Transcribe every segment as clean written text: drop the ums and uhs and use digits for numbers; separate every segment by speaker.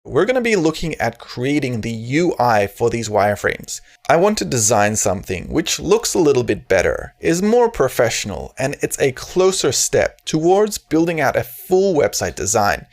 Speaker 1: we're going to be looking at creating the UI for these wireframes. I want to design something which looks a little bit better, is more professional, and it's a closer step towards building out a full website design.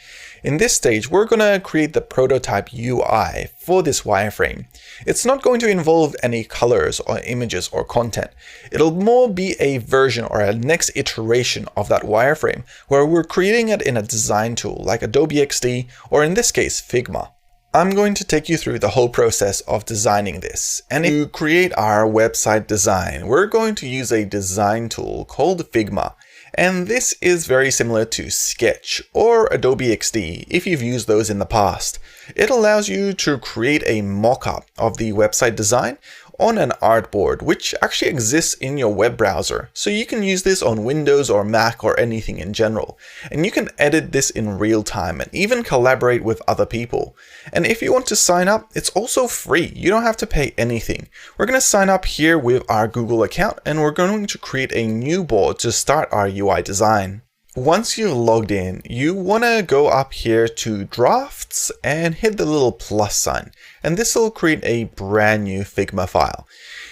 Speaker 1: In this stage, we're going to create the prototype UI for this wireframe. It's not going to involve any colors or images or content. It'll more be a version or a next iteration of that wireframe where we're creating it in a design tool like Adobe XD or in this case Figma. I'm going to take you through the whole process of designing this. And to create our website design, we're going to use a design tool called Figma. And this is very similar to Sketch or Adobe XD if you've used those in the past. It allows you to create a mock-up of the website design on an artboard, which actually exists in your web browser. So you can use this on Windows or Mac or anything in general. And you can edit this in real time and even collaborate with other people. And if you want to sign up, it's also free. You don't have to pay anything. We're going to sign up here with our Google account and we're going to create a new board to start our UI design. Once you're logged in, you want to go up here to Drafts and hit the little plus sign. And this will create a brand new Figma file.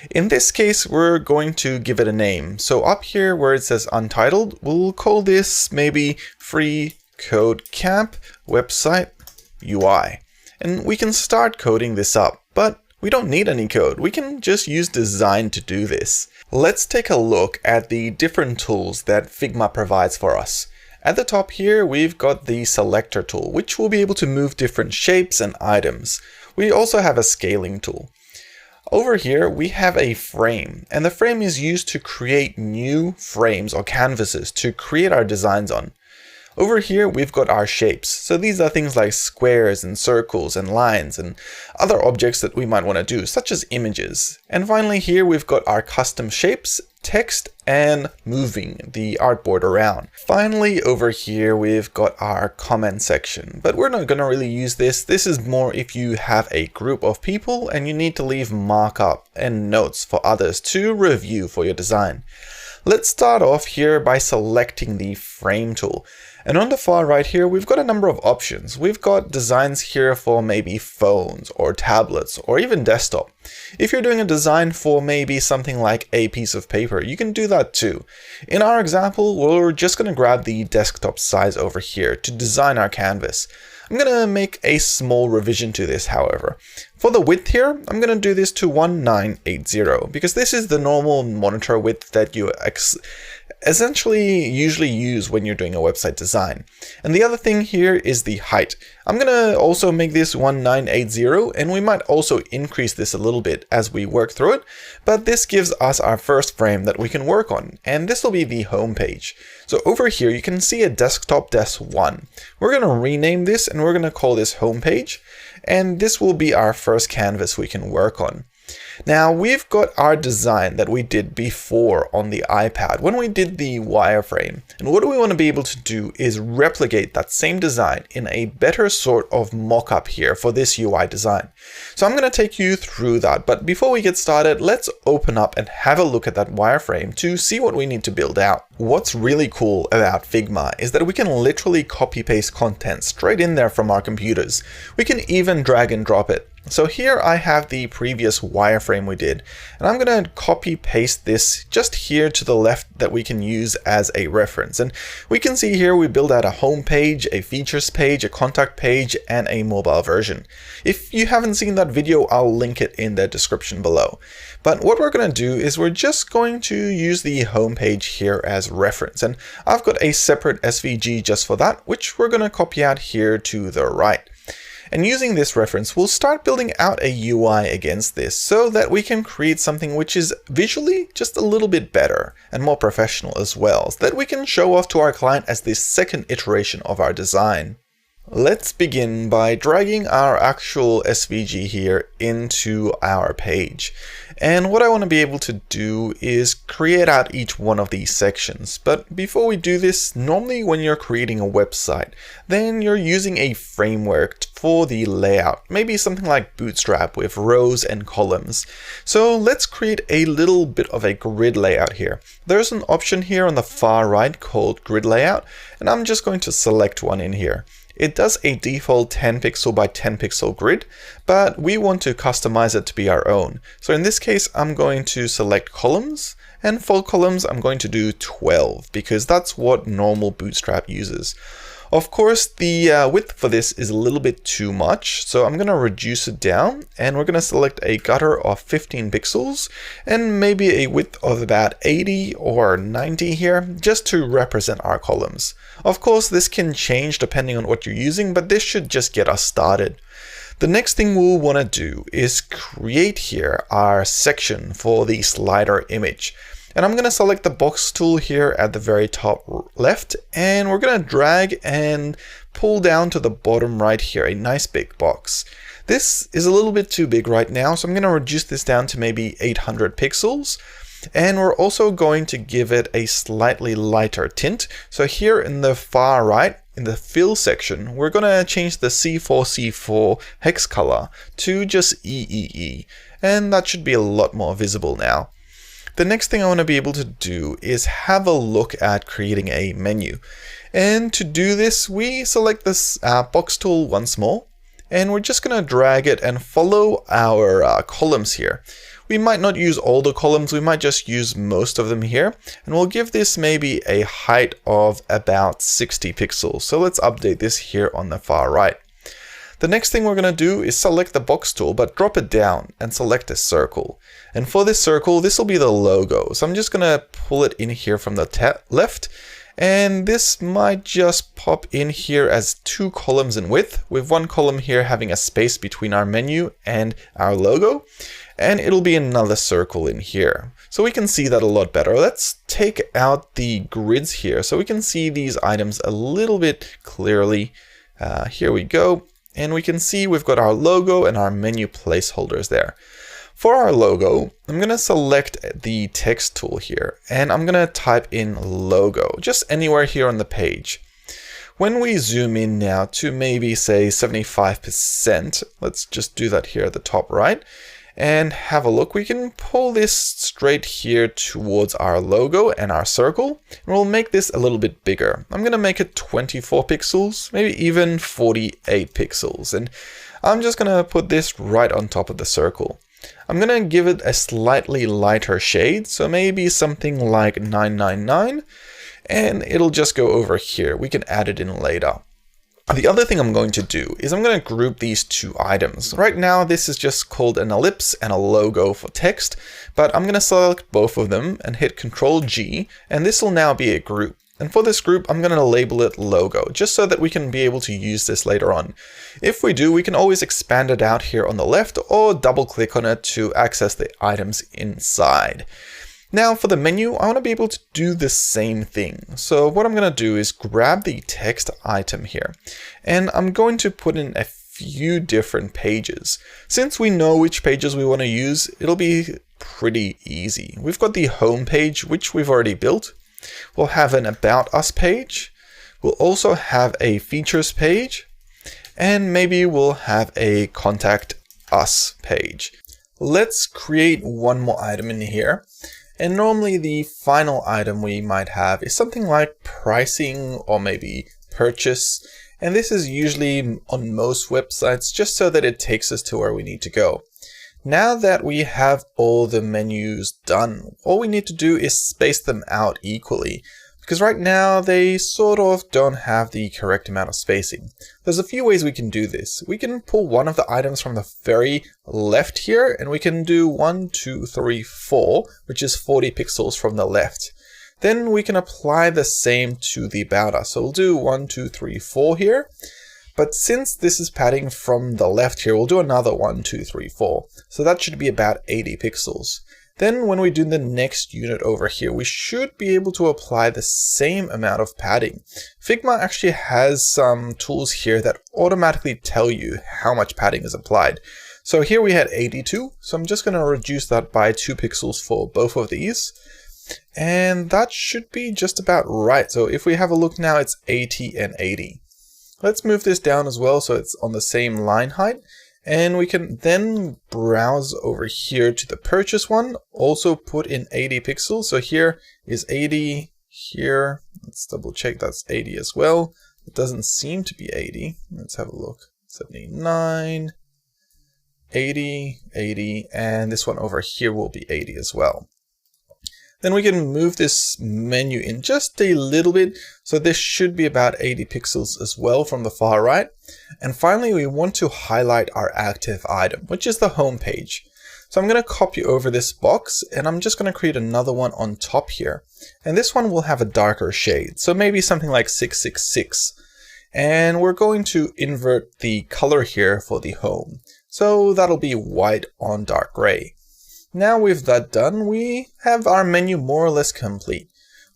Speaker 1: In this case, we're going to give it a name. So up here where it says Untitled, we'll call this maybe Free Code Camp Website UI. And we can start coding this up, but we don't need any code. We can just use design to do this. Let's take a look at the different tools that Figma provides for us. At the top here, we've got the selector tool, which will be able to move different shapes and items. We also have a scaling tool. Over here, we have a frame, and the frame is used to create new frames or canvases to create our designs on. Over here, we've got our shapes. So these are things like squares and circles and lines and other objects that we might want to do, such as images. And finally here, we've got our custom shapes, text, and moving the artboard around. Finally, over here, we've got our comment section, but we're not going to really use this. This is more if you have a group of people and you need to leave markup and notes for others to review for your design. Let's start off here by selecting the frame tool. And on the far right here, we've got a number of options. We've got designs here for maybe phones or tablets or even desktop. If you're doing a design for maybe something like a piece of paper, you can do that too. In our example, we're just going to grab the desktop size over here to design our canvas. I'm going to make a small revision to this, however. For the width here, I'm going to do this to 1980 because this is the normal monitor width that you essentially usually use when you're doing a website design. And the other thing here is the height. I'm going to also make this 1980 and we might also increase this a little bit as we work through it, but this gives us our first frame that we can work on, and this will be the home page. So over here you can see a desktop desk 1. We're going to rename this and we're going to call this home page, and this will be our first canvas we can work on. Now we've got our design that we did before on the iPad when we did the wireframe. And what we want to be able to do is replicate that same design in a better sort of mock-up here for this UI design. So I'm going to take you through that. But before we get started, let's open up and have a look at that wireframe to see what we need to build out. What's really cool about Figma is that we can literally copy-paste content straight in there from our computers. We can even drag and drop it. So here I have the previous wireframe we did, and I'm going to copy paste this just here to the left that we can use as a reference. And we can see here we build out a home page, a features page, a contact page, and a mobile version. If you haven't seen that video, I'll link it in the description below. But what we're going to do is we're just going to use the home page here as reference. And I've got a separate SVG just for that, which we're going to copy out here to the right. And using this reference, we'll start building out a UI against this so that we can create something which is visually just a little bit better and more professional as well, so that we can show off to our client as this second iteration of our design. Let's begin by dragging our actual SVG here into our page. And what I want to be able to do is create out each one of these sections. But before we do this, normally when you're creating a website, then you're using a framework for the layout, maybe something like Bootstrap with rows and columns. So let's create a little bit of a grid layout here. There's an option here on the far right called grid layout, and I'm just going to select one in here. It does a default 10 pixel by 10 pixel grid, but we want to customize it to be our own. So in this case, I'm going to select columns, and for columns, I'm going to do 12 because that's what normal Bootstrap uses. Of course, the width for this is a little bit too much, so I'm going to reduce it down, and we're going to select a gutter of 15 pixels and maybe a width of about 80 or 90 here, just to represent our columns. Of course, this can change depending on what you're using, but this should just get us started. The next thing we'll want to do is create here our section for the slider image. And I'm going to select the box tool here at the very top left, and we're going to drag and pull down to the bottom right here, a nice big box. This is a little bit too big right now, so I'm going to reduce this down to maybe 800 pixels. And we're also going to give it a slightly lighter tint. So here in the far right, in the fill section, we're going to change the C4C4 hex color to just EEE. And that should be a lot more visible now. The next thing I want to be able to do is have a look at creating a menu. And to do this, we select this box tool once more, and we're just going to drag it and follow our columns here. We might not use all the columns, we might just use most of them here, and we'll give this maybe a height of about 60 pixels. So let's update this here on the far right. The next thing we're going to do is select the box tool, but drop it down and select a circle. And for this circle, this will be the logo. So I'm just going to pull it in here from the left. And this might just pop in here as 2 columns in width, with 1 column here having a space between our menu and our logo. And it'll be another circle in here. So we can see that a lot better. Let's take out the grids here so we can see these items a little bit clearly. Here we go. And we can see we've got our logo and our menu placeholders there. For our logo, I'm going to select the text tool here, and I'm going to type in logo, just anywhere here on the page. When we zoom in now to maybe say 75%, let's just do that here at the top right, and have a look. We can pull this straight here towards our logo and our circle, and we'll make this a little bit bigger. I'm going to make it 24 pixels, maybe even 48 pixels, and I'm just going to put this right on top of the circle. I'm going to give it a slightly lighter shade, so maybe something like 999, and it'll just go over here. We can add it in later. The other thing I'm going to do is I'm going to group these 2 items. Right now, this is just called an ellipse and a logo for text, but I'm going to select both of them and hit Ctrl G, and this will now be a group. And for this group, I'm going to label it logo, just so that we can be able to use this later on. If we do, we can always expand it out here on the left or double click on it to access the items inside. Now for the menu, I want to be able to do the same thing. So what I'm going to do is grab the text item here, and I'm going to put in a few different pages. Since we know which pages we want to use, it'll be pretty easy. We've got the home page, which we've already built. We'll have an About Us page. We'll also have a Features page, and maybe we'll have a Contact Us page. Let's create one more item in here. And normally the final item we might have is something like pricing or maybe purchase. And this is usually on most websites just so that it takes us to where we need to go. Now that we have all the menus done, all we need to do is space them out equally. Because right now they sort of don't have the correct amount of spacing. There's a few ways we can do this. We can pull one of the items from the very left here, and we can do 1, 2, 3, 4, which is 40 pixels from the left. Then we can apply the same to the About Us. So we'll do 1, 2, 3, 4 here. But since this is padding from the left here, we'll do another 1, 2, 3, 4. So that should be about 80 pixels. Then when we do the next unit over here, we should be able to apply the same amount of padding. Figma actually has some tools here that automatically tell you how much padding is applied. So here we had 82, so I'm just going to reduce that by 2 pixels for both of these. And that should be just about right. So if we have a look now, it's 80 and 80. Let's move this down as well so it's on the same line height. And we can then browse over here to the purchase one, also put in 80 pixels. So here is 80, here, let's double check that's 80 as well. It doesn't seem to be 80. Let's have a look. 79, 80, 80, and this one over here will be 80 as well. Then we can move this menu in just a little bit. So this should be about 80 pixels as well from the far right. And finally, we want to highlight our active item, which is the home page. So I'm going to copy over this box and I'm just going to create another one on top here. And this one will have a darker shade. So maybe something like 666. And we're going to invert the color here for the home. So that'll be white on dark gray. Now with that done, we have our menu more or less complete.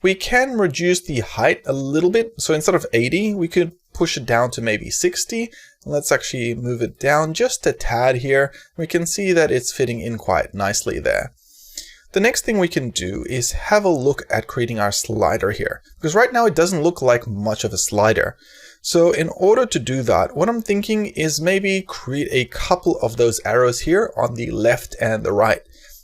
Speaker 1: We can reduce the height a little bit. So instead of 80, we could push it down to maybe 60. Let's actually move it down just a tad here. We can see that it's fitting in quite nicely there. The next thing we can do is have a look at creating our slider here, because right now it doesn't look like much of a slider. So in order to do that, what I'm thinking is maybe create a couple of those arrows here on the left and the right.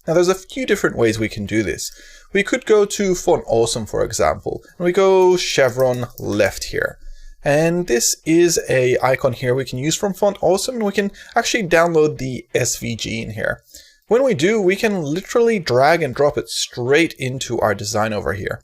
Speaker 1: Now there's a few different ways we can do this. We could go to Font Awesome, for example, and we go chevron left here. And this is a icon here we can use from Font Awesome, and we can actually download the SVG in here. When we do, we can literally drag and drop it straight into our design over here.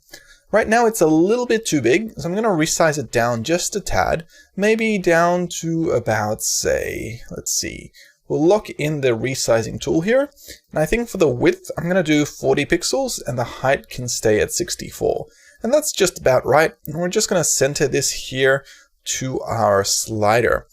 Speaker 1: Right now it's a little bit too big, so I'm going to resize it down just a tad, maybe down to about, say, let's see. We'll lock in the resizing tool here, and I think for the width, I'm going to do 40 pixels, and the height can stay at 64. And that's just about right, and we're just going to center this here to our slider.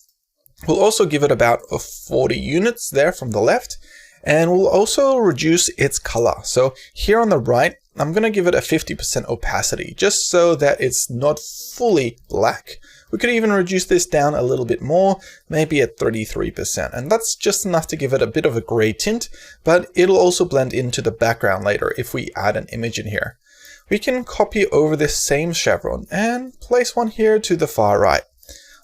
Speaker 1: We'll also give it about 40 units there from the left, and we'll also reduce its color. So here on the right, I'm going to give it a 50% opacity, just so that it's not fully black. We could even reduce this down a little bit more, maybe at 33%. And that's just enough to give it a bit of a gray tint, but it'll also blend into the background later if we add an image in here. We can copy over this same chevron and place one here to the far right.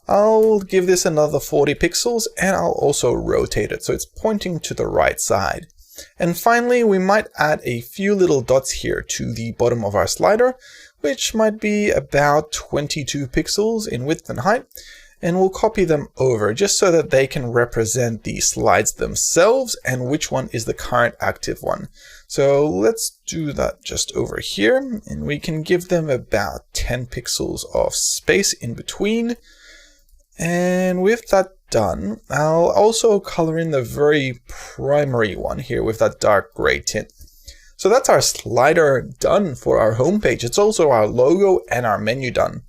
Speaker 1: I'll give this another 40 pixels and I'll also rotate it so it's pointing to the right side. And finally, we might add a few little dots here to the bottom of our slider, which might be about 22 pixels in width and height, and we'll copy them over just so that they can represent the slides themselves and which one is the current active one. So let's do that just over here, and we can give them about 10 pixels of space in between. And with that done, I'll also color in the very primary one here with that dark gray tint. So that's our slider done for our homepage. It's also our logo and our menu done.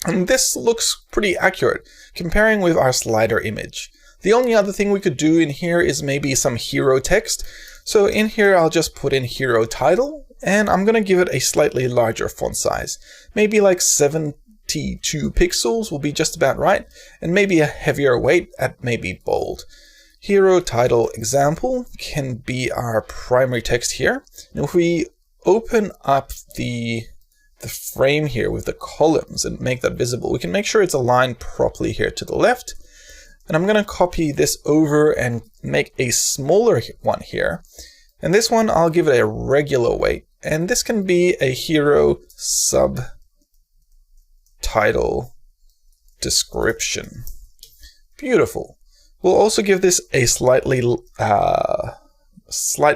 Speaker 1: And this looks pretty accurate comparing with our slider image. The only other thing we could do in here is maybe some hero text. So in here, I'll just put in hero title, and I'm going to give it a slightly larger font size, maybe like 72 pixels will be just about right, and maybe a heavier weight at maybe bold. Hero title example can be our primary text here. And if we open up the frame here with the columns and make that visible, we can make sure it's aligned properly here to the left. And I'm going to copy this over and make a smaller one here. And this one, I'll give it a regular weight. And this can be a hero subtitle description. Beautiful. We'll also give this a slight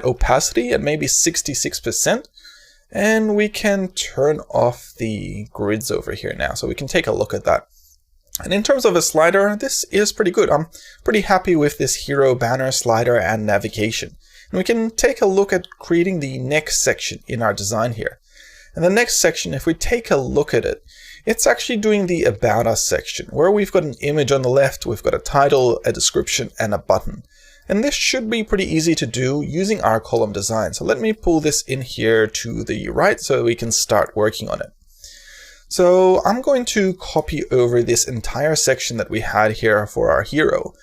Speaker 1: opacity at maybe 66%. And we can turn off the grids over here now, so we can take a look at that. And in terms of a slider, this is pretty good. I'm pretty happy with this hero banner, slider, and navigation. And we can take a look at creating the next section in our design here. And the next section, if we take a look at it, it's actually doing the About Us section, where we've got an image on the left, we've got a title, a description, and a button. And this should be pretty easy to do using our column design. So let me pull this in here to the right so we can start working on it. So I'm going to copy over this entire section that we had here for our hero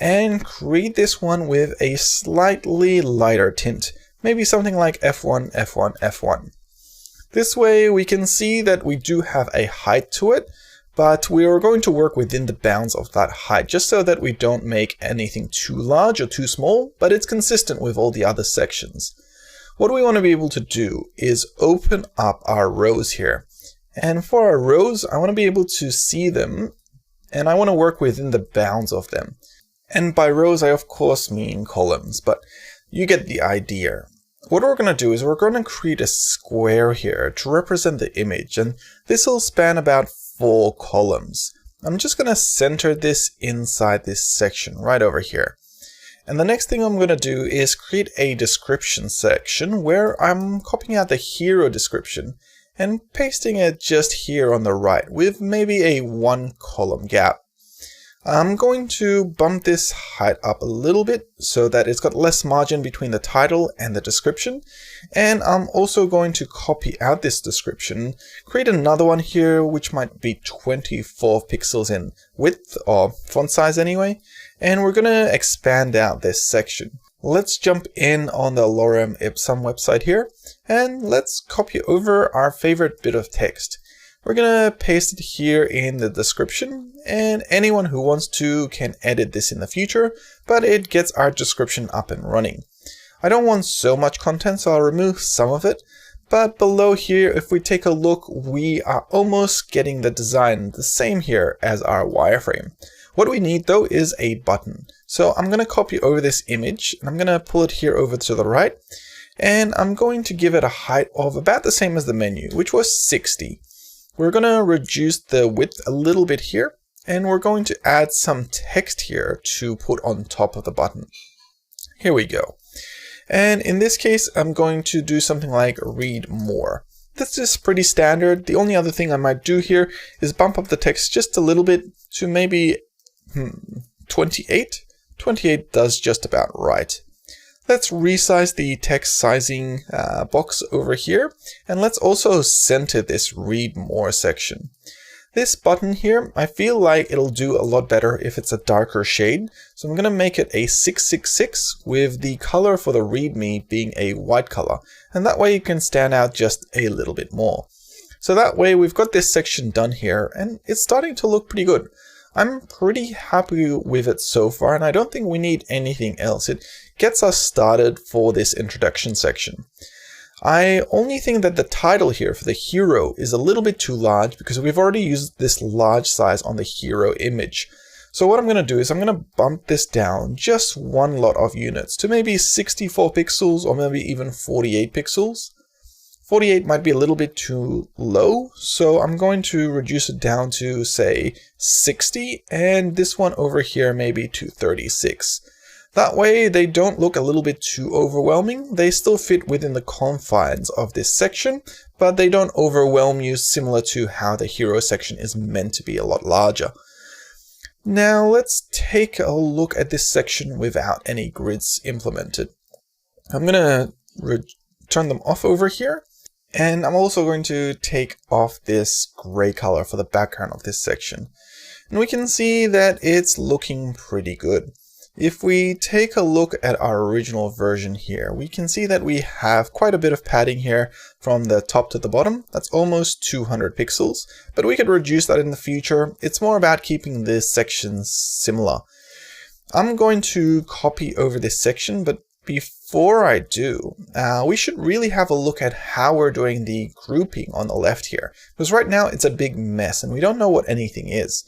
Speaker 1: and create this one with a slightly lighter tint, maybe something like F1, F1, F1. This way we can see that we do have a height to it, but we are going to work within the bounds of that height, just so that we don't make anything too large or too small, but it's consistent with all the other sections. What we want to be able to do is open up our rows here. And for our rows, I want to be able to see them, and I want to work within the bounds of them. And by rows, I of course mean columns, but you get the idea. What we're going to do is we're going to create a square here to represent the image, and this will span about 4 columns. I'm just going to center this inside this section right over here. And the next thing I'm going to do is create a description section where I'm copying out the hero description and pasting it just here on the right with maybe a 1 column gap. I'm going to bump this height up a little bit so that it's got less margin between the title and the description. And I'm also going to copy out this description, create another one here which might be 24 pixels in width, or font size anyway. And we're going to expand out this section. Let's jump in on the Lorem Ipsum website here, and let's copy over our favorite bit of text. We're going to paste it here in the description, and anyone who wants to can edit this in the future, but it gets our description up and running. I don't want so much content, so I'll remove some of it, but below here, if we take a look, we are almost getting the design the same here as our wireframe. What we need though is a button. So I'm going to copy over this image, and I'm going to pull it here over to the right, and I'm going to give it a height of about the same as the menu, which was 60. We're going to reduce the width a little bit here, and we're going to add some text here to put on top of the button. Here we go. And in this case, I'm going to do something like read more. This is pretty standard. The only other thing I might do here is bump up the text just a little bit to maybe 28. 28 does just about right. Let's resize the text sizing box over here, and let's also center this read more section. This button here, I feel like it'll do a lot better if it's a darker shade, so I'm going to make it a 666 with the color for the readme being a white color, and that way you can stand out just a little bit more. So that way we've got this section done here, and it's starting to look pretty good. I'm pretty happy with it so far, and I don't think we need anything else. It gets us started for this introduction section. I only think that the title here for the hero is a little bit too large because we've already used this large size on the hero image. So what I'm going to do is I'm going to bump this down just 1 lot of units to maybe 64 pixels or maybe even 48 pixels. 48 might be a little bit too low, so I'm going to reduce it down to, say, 60, and this one over here maybe to 36. That way they don't look a little bit too overwhelming. They still fit within the confines of this section, but they don't overwhelm you, similar to how the hero section is meant to be a lot larger. Now let's take a look at this section without any grids implemented. I'm going to turn them off over here. And I'm also going to take off this gray color for the background of this section. And we can see that it's looking pretty good. If we take a look at our original version here, we can see that we have quite a bit of padding here from the top to the bottom. That's almost 200 pixels, but we could reduce that in the future. It's more about keeping the sections similar. I'm going to copy over this section, but before I do, we should really have a look at how we're doing the grouping on the left here. Because right now it's a big mess and we don't know what anything is.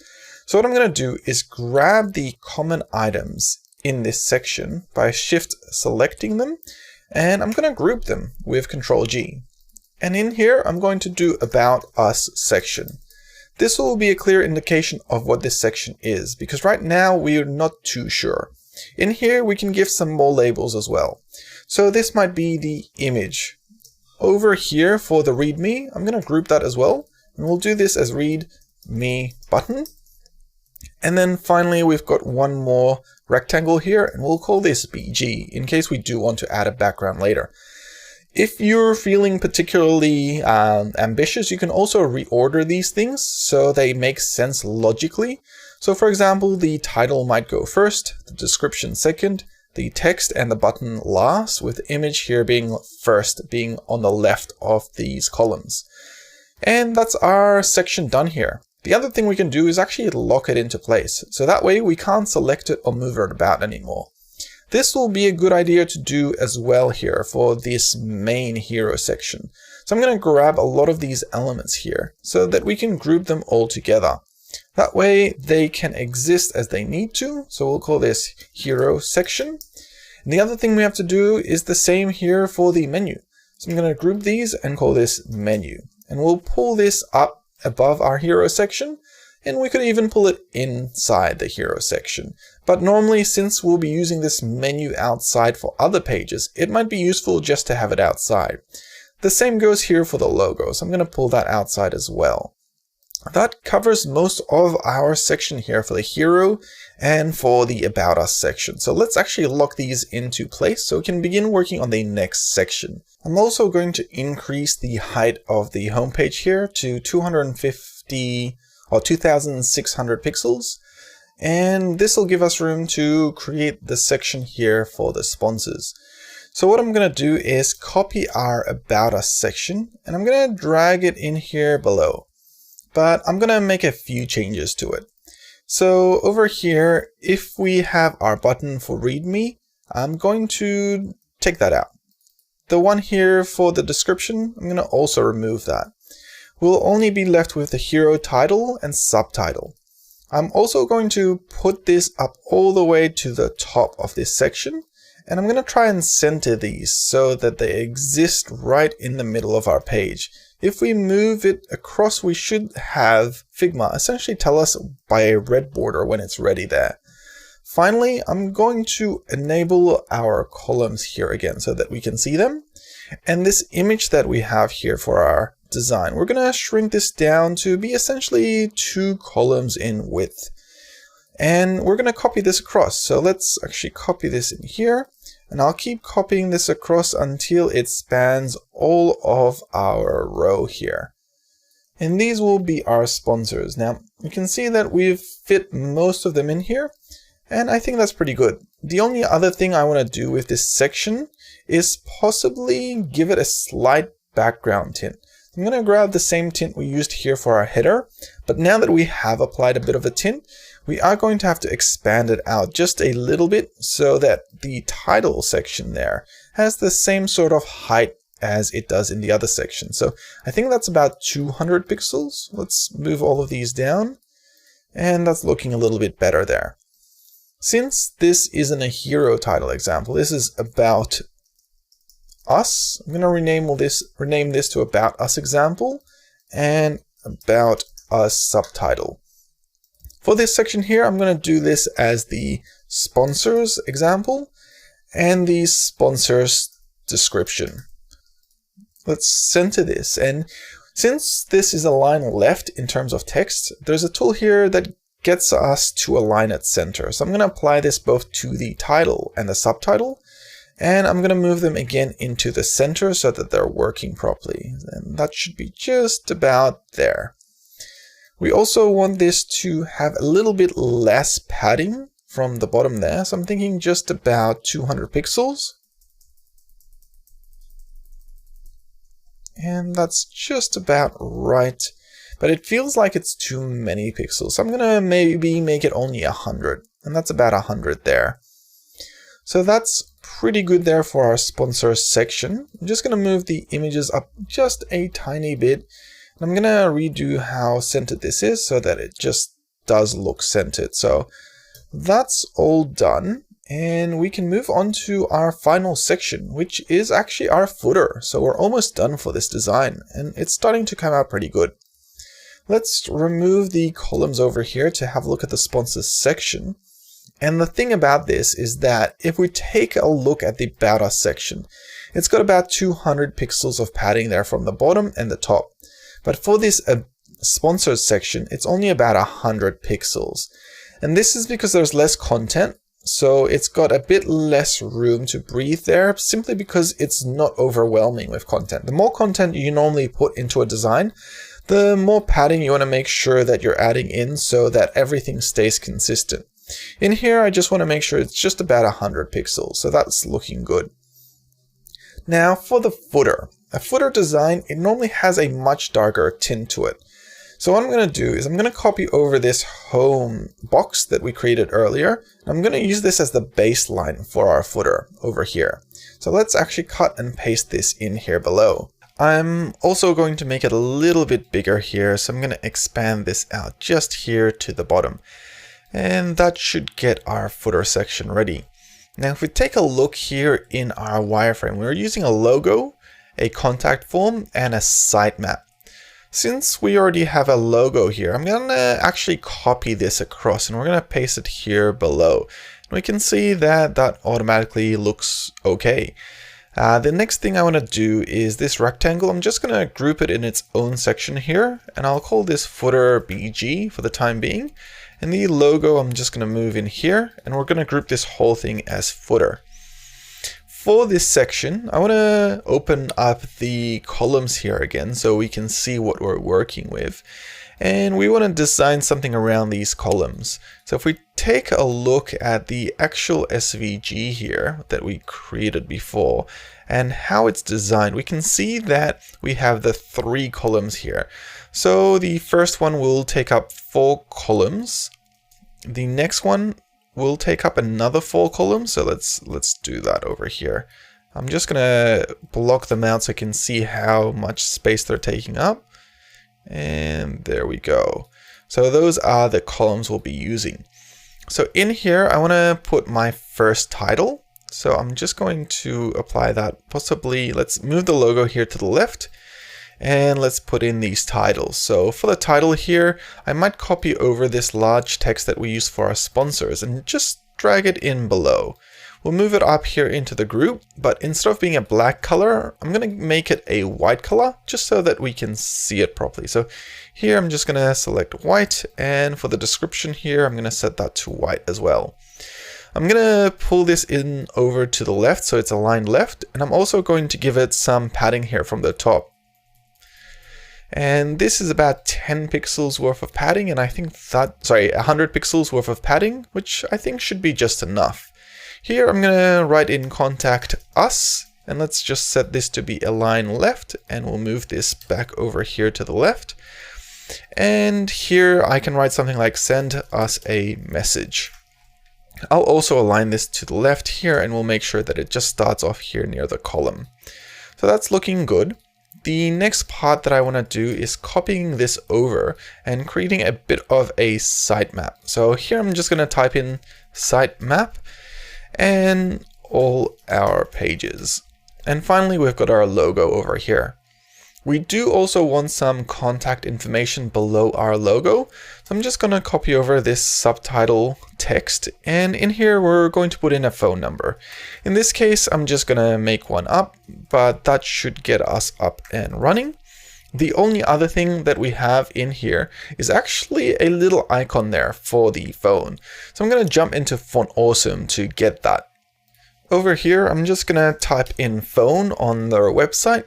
Speaker 1: So what I'm going to do is grab the common items in this section by shift selecting them, and I'm going to group them with Ctrl G. And in here I'm going to do About Us section. This will be a clear indication of what this section is, because right now we're not too sure. In here we can give some more labels as well. So this might be the image. Over here for the readme, I'm going to group that as well. And we'll do this as read me button. And then finally we've got one more rectangle here, and we'll call this BG in case we do want to add a background later. If you're feeling particularly ambitious, you can also reorder these things so they make sense logically. So for example, the title might go first, the description second, the text and the button last, with the image here being first, being on the left of these columns. And that's our section done here. The other thing we can do is actually lock it into place, so that way we can't select it or move it about anymore. This will be a good idea to do as well here for this main hero section. So I'm going to grab a lot of these elements here so that we can group them all together. That way they can exist as they need to. So we'll call this hero section. And the other thing we have to do is the same here for the menu. So I'm going to group these and call this menu. And we'll pull this up above our hero section. And we could even pull it inside the hero section. But normally, since we'll be using this menu outside for other pages, it might be useful just to have it outside. The same goes here for the logo, so I'm going to pull that outside as well. That covers most of our section here for the hero and for the About Us section. So let's actually lock these into place so we can begin working on the next section. I'm also going to increase the height of the homepage here to 250 or 2600 pixels. And this will give us room to create the section here for the sponsors. So what I'm going to do is copy our About Us section and I'm going to drag it in here below. But I'm going to make a few changes to it. So over here, if we have our button for README, I'm going to take that out. The one here for the description, I'm going to also remove that. We'll only be left with the hero title and subtitle. I'm also going to put this up all the way to the top of this section, and I'm going to try and center these so that they exist right in the middle of our page. If we move it across, we should have Figma essentially tell us by a red border when it's ready there. Finally, I'm going to enable our columns here again so that we can see them. And this image that we have here for our design, we're going to shrink this down to be essentially 2 columns in width. And we're going to copy this across. So let's actually copy this in here. And I'll keep copying this across until it spans all of our row here. And these will be our sponsors. Now, you can see that we've fit most of them in here. And I think that's pretty good. The only other thing I want to do with this section is possibly give it a slight background tint. I'm going to grab the same tint we used here for our header, but now that we have applied a bit of a tint, we are going to have to expand it out just a little bit so that the title section there has the same sort of height as it does in the other section. So I think that's about 200 pixels. Let's move all of these down, and that's looking a little bit better there. Since this isn't a hero title example, this is About Us, I'm going to rename this to About Us example and About Us subtitle. For this section here, I'm going to do this as the sponsors example and the sponsors description. Let's center this, and since this is a line left in terms of text, there's a tool here that gets us to align at center. So I'm going to apply this both to the title and the subtitle. And I'm going to move them again into the center so that they're working properly. And that should be just about there. We also want this to have a little bit less padding from the bottom there. So I'm thinking just about 200 pixels. And that's just about right. But it feels like it's too many pixels. So I'm going to maybe make it only 100. And that's about 100 there. So that's pretty good there for our sponsors section. I'm just going to move the images up just a tiny bit. And I'm going to redo how centered this is so that it just does look centered. So that's all done. And we can move on to our final section, which is actually our footer. So we're almost done for this design, and it's starting to come out pretty good. Let's remove the columns over here to have a look at the sponsors section. And the thing about this is that if we take a look at the About Us section, it's got about 200 pixels of padding there from the bottom and the top. But for this sponsors section, it's only about 100 pixels. And this is because there's less content. So it's got a bit less room to breathe there, simply because it's not overwhelming with content. The more content you normally put into a design, the more padding you want to make sure that you're adding in so that everything stays consistent. In here, I just want to make sure it's just about 100 pixels, so that's looking good. Now for the footer. A footer design, it normally has a much darker tint to it. So what I'm going to do is I'm going to copy over this home box that we created earlier. I'm going to use this as the baseline for our footer over here. So let's actually cut and paste this in here below. I'm also going to make it a little bit bigger here, so I'm going to expand this out just here to the bottom. And that should get our footer section ready. Now if we take a look here in our wireframe, we're using a logo, a contact form, and a sitemap. Since we already have a logo here, I'm going to actually copy this across and we're going to paste it here below. And we can see that that automatically looks okay. The next thing I want to do is this rectangle. I'm just going to group it in its own section here, and I'll call this footer BG for the time being. And the logo, I'm just going to move in here, and we're going to group this whole thing as footer. For this section, I want to open up the columns here again so we can see what we're working with. And we want to design something around these columns. So if we take a look at the actual SVG here that we created before and how it's designed, we can see that we have the 3 columns here. So the first one will take up 4 columns. The next one will take up another 4 columns. So let's do that over here. I'm just going to block them out so I can see how much space they're taking up. And there we go. So those are the columns we'll be using. So in here, I want to put my first title. So I'm just going to apply that. Possibly, let's move the logo here to the left and let's put in these titles. So for the title here, I might copy over this large text that we use for our sponsors and just drag it in below. We'll move it up here into the group, but instead of being a black color, I'm going to make it a white color just so that we can see it properly. So here I'm just going to select white, and for the description here, I'm going to set that to white as well. I'm going to pull this in over to the left so it's aligned left, and I'm also going to give it some padding here from the top. And this is about 10 pixels worth of padding, and I think that, 100 pixels worth of padding, which I think should be just enough. Here I'm going to write in contact us, and let's just set this to be align left, and we'll move this back over here to the left. And here I can write something like send us a message. I'll also align this to the left here, and we'll make sure that it just starts off here near the column. So that's looking good. The next part that I want to do is copying this over and creating a bit of a sitemap. So here I'm just going to type in sitemap and all our pages. And finally, we've got our logo over here. We do also want some contact information below our logo. So I'm just going to copy over this subtitle text, and in here we're going to put in a phone number. In this case, I'm just going to make one up, but that should get us up and running. The only other thing that we have in here is actually a little icon there for the phone. So I'm going to jump into Font Awesome to get that. Over here, I'm just going to type in phone on their website,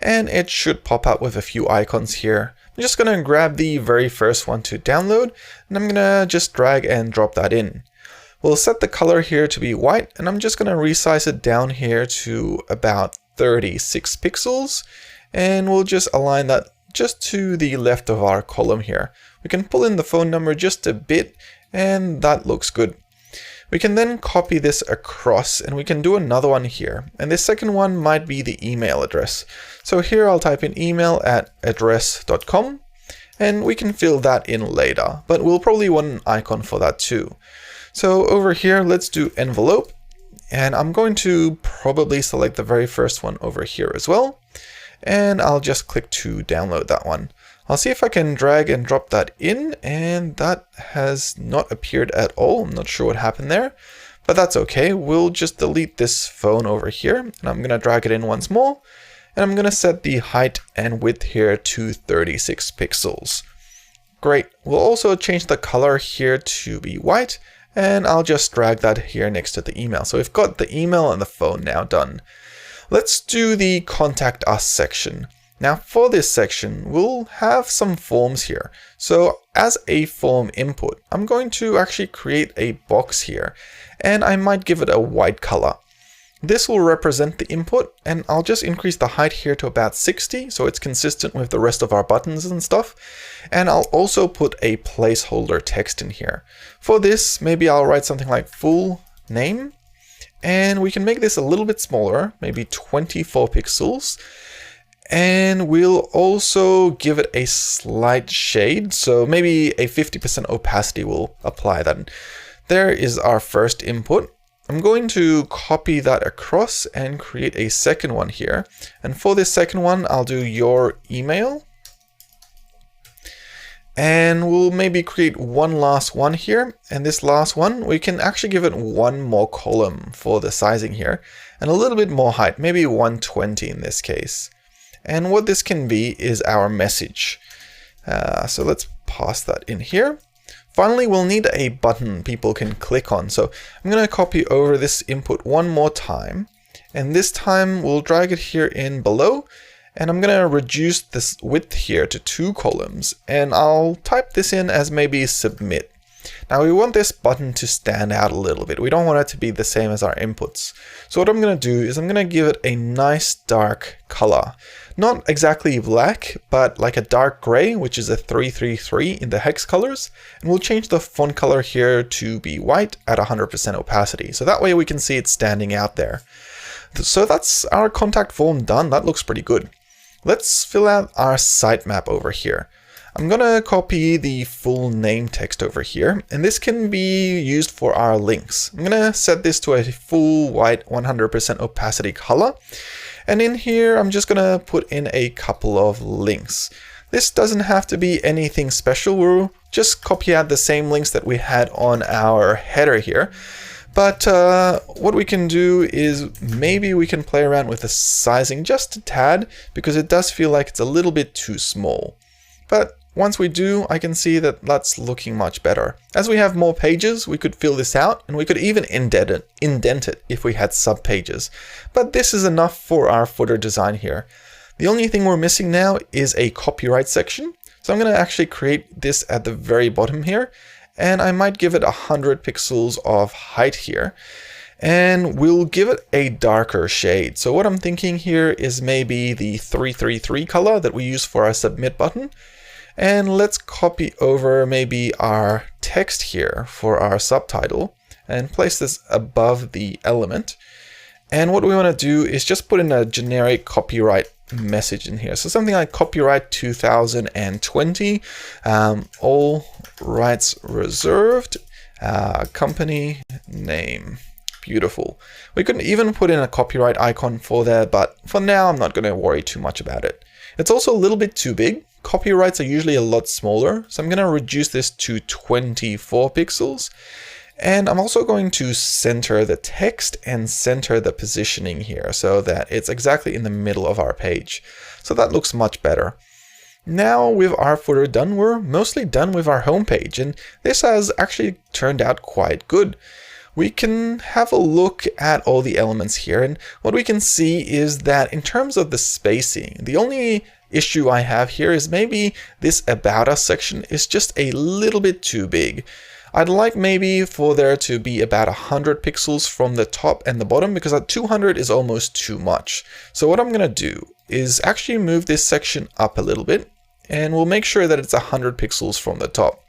Speaker 1: and it should pop up with a few icons here. I'm just going to grab the very first one to download, and I'm going to just drag and drop that in. We'll set the color here to be white, and I'm just going to resize it down here to about 36 pixels. And we'll just align that just to the left of our column here. We can pull in the phone number just a bit, and that looks good. We can then copy this across, and we can do another one here. And this second one might be the email address. So here I'll type in email@address.com, and we can fill that in later, but we'll probably want an icon for that too. So over here, let's do envelope, and I'm going to probably select the very first one over here as well. And I'll just click to download that one. I'll see if I can drag and drop that in, and that has not appeared at all. I'm not sure what happened there, but that's okay. We'll just delete this phone over here, and I'm going to drag it in once more, and I'm going to set the height and width here to 36 pixels. Great. We'll also change the color here to be white, and I'll just drag that here next to the email. So we've got the email and the phone now done. Let's do the contact us section. Now for this section, we'll have some forms here. So as a form input, I'm going to actually create a box here, and I might give it a white color. This will represent the input, and I'll just increase the height here to about 60, so it's consistent with the rest of our buttons and stuff. And I'll also put a placeholder text in here. For this, maybe I'll write something like full name. And we can make this a little bit smaller, maybe 24 pixels. And we'll also give it a slight shade. So maybe a 50% opacity will apply that. There is our first input. I'm going to copy that across and create a second one here. And for this second one, I'll do your email. And we'll maybe create one last one here. And this last one, we can actually give it one more column for the sizing here and a little bit more height, maybe 120 in this case. And what this can be is our message. So let's pass that in here. Finally, we'll need a button people can click on. So I'm going to copy over this input one more time. And this time we'll drag it here in below. And I'm going to reduce this width here to 2 columns. And I'll type this in as maybe submit. Now we want this button to stand out a little bit. We don't want it to be the same as our inputs. So what I'm going to do is I'm going to give it a nice dark color. Not exactly black, but like a dark gray, which is a 333 in the hex colors. And we'll change the font color here to be white at 100% opacity. So that way we can see it standing out there. So that's our contact form done. That looks pretty good. Let's fill out our sitemap over here. I'm going to copy the full name text over here, and this can be used for our links. I'm going to set this to a full white 100% opacity color. And in here, I'm just going to put in a couple of links. This doesn't have to be anything special. We'll just copy out the same links that we had on our header here. But what we can do is maybe we can play around with the sizing just a tad, because it does feel like it's a little bit too small. But once we do, I can see that that's looking much better. As we have more pages, we could fill this out, and we could even indent it if we had sub pages. But this is enough for our footer design here. The only thing we're missing now is a copyright section. So I'm going to actually create this at the very bottom here. And I might give it 100 pixels of height here. And we'll give it a darker shade. So what I'm thinking here is maybe the 333 color that we use for our submit button. And let's copy over maybe our text here for our subtitle and place this above the element. And what we want to do is just put in a generic copyright message in here. So something like copyright 2020, all rights reserved, company name. Beautiful. We could even put in a copyright icon for there, but for now I'm not going to worry too much about it. It's also a little bit too big. Copyrights are usually a lot smaller, so I'm going to reduce this to 24 pixels. And I'm also going to center the text and center the positioning here so that it's exactly in the middle of our page. So that looks much better. Now with our footer done, we're mostly done with our homepage, and this has actually turned out quite good. We can have a look at all the elements here, and what we can see is that in terms of the spacing, the only issue I have here is maybe this About Us section is just a little bit too big. I'd like maybe for there to be about 100 pixels from the top and the bottom, because at 200 is almost too much. So what I'm going to do is actually move this section up a little bit, and we'll make sure that it's 100 pixels from the top.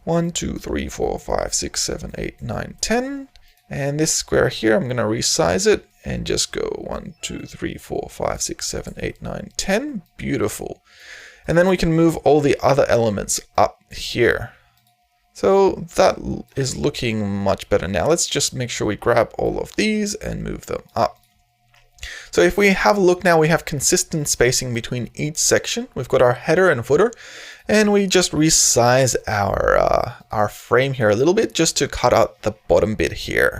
Speaker 1: 1, 2, 3, 4, 5, 6, 7, 8, 9, 10. And this square here, I'm going to resize it and just go 1, 2, 3, 4, 5, 6, 7, 8, 9, 10. Beautiful. And then we can move all the other elements up here. So that is looking much better now. Let's just make sure we grab all of these and move them up. So if we have a look now, we have consistent spacing between each section. We've got our header and footer, and we just resize our frame here a little bit just to cut out the bottom bit here.